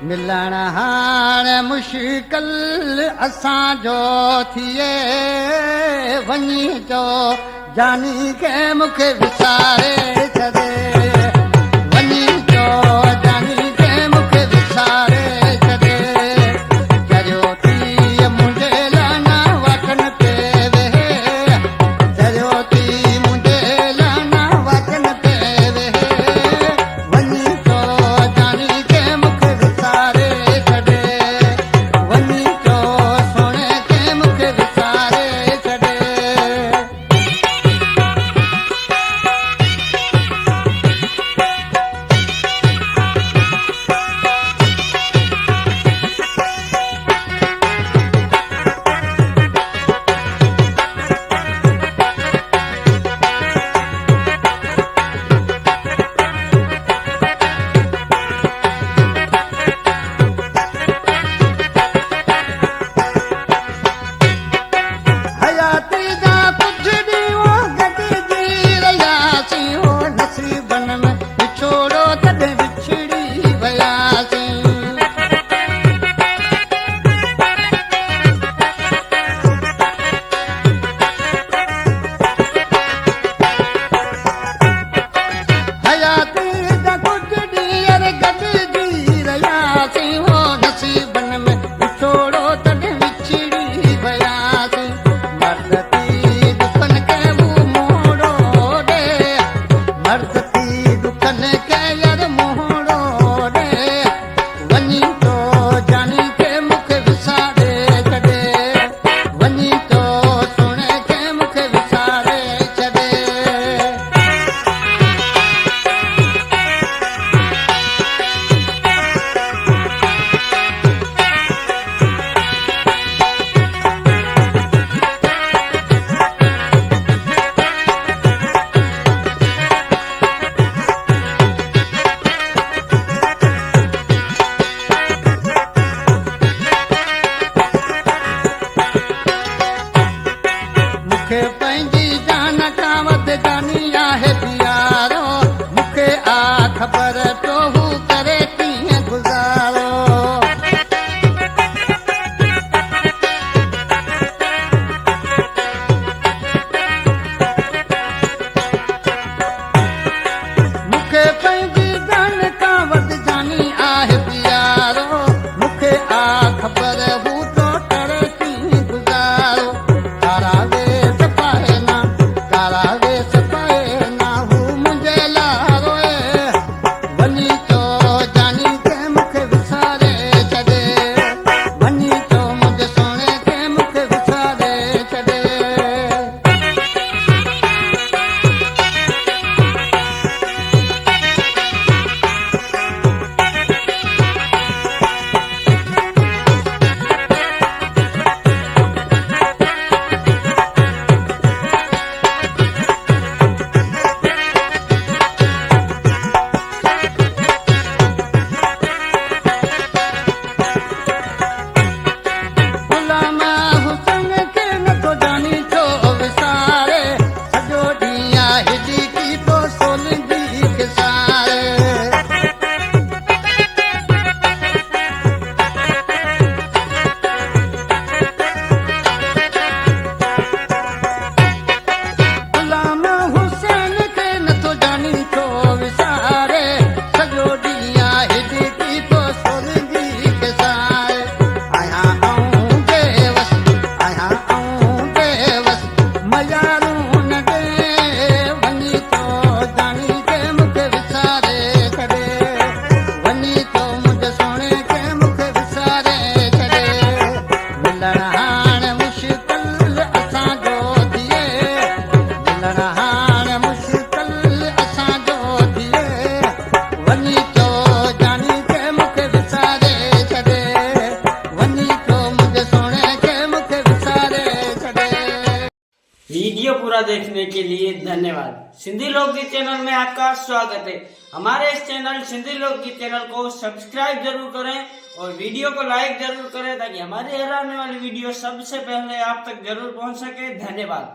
मिलण हाण मुश्किल असांजो थिए वञी चो जानी के मूंखे विसारे छॾे वञी चो जानी के मूंखे विसारे छॾे चरियो थी मुंहिंजे लाना वचन ते वेहे चरियो थी मुंहिंजे लाना वचन ते वेहे वञी चो जानी के मूंखे विसारे छॾे वञी चो सोणे के मूंखे विसारे छॾे हयाती जा कुछ ॾींहं गॾिजी रहियासीं हो नसीबन में विछोड़ो तॾहिं विछड़ी वियासीं हयाती जा कुछ ॾींहं गॾिजी रहियासीं हो नसीबन में विछोड़ो तॾहिं विछड़ी वियासीं मर्द थी दुखन के मुंहुं मोड़ो ॾे मर्द थी दुखन के यार मोड़ो ॾे वञी तो जानी के मूंखे विसारे छॾे वञी तो सोणे के मूंखे विसारे छॾे मूंखे पंहिंजी जान खां वधि जानी आहे प्यारो मूंखे आ ख़बर तो हू करे कीअं गुज़ारो मूंखे पंहिंजी जान खां वधि जानी आहे प्यारो मूंखे आ ख़बर हू तो करे कीअं गुज़ारो कारा वेस पाए ना हू मुंहिंजे लाइ रोए वञी तो जानी के मूंखे विसारे छॾे वञी तो मुंहिंजे सोणे के मूंखे विसारे छॾे गुलाम हुसैन के नथो जानी छो विसारे सॼो ॾींहुं आहे हिजी तो सोलंदी खिसारे गुलाम हुसैन के नथो जानी छो विसारे सॼो ॾींहुं आहे हिजी तो सोलंदी खिसारे आहियां आऊं बेवस मयारूं न ॾे वञी तो जानी के मूंखे विसारे छॾे वञी तो मुंहिंजे सोणे के मूंखे विसारे छॾे मिलण हाण मुश्किल असांजो थिए मिलण हाण मुश्किल असांजो थिए वञी तो जानी के मूंखे विसारे छॾे वञी तो मुंहिंजे सोणे के मूंखे विसारे छॾे वीडियो पूरा देखने के लिए धन्यवाद। सिंधी लोकगीत चैनल में आपका स्वागत है। हमारे इस चैनल सिंधी लोकगीत चैनल को सब्सक्राइब जरूर करें और वीडियो को लाइक जरूर करें ताकि हमारी हर आने वाली वीडियो सबसे पहले आप तक जरूर पहुंच सके। धन्यवाद।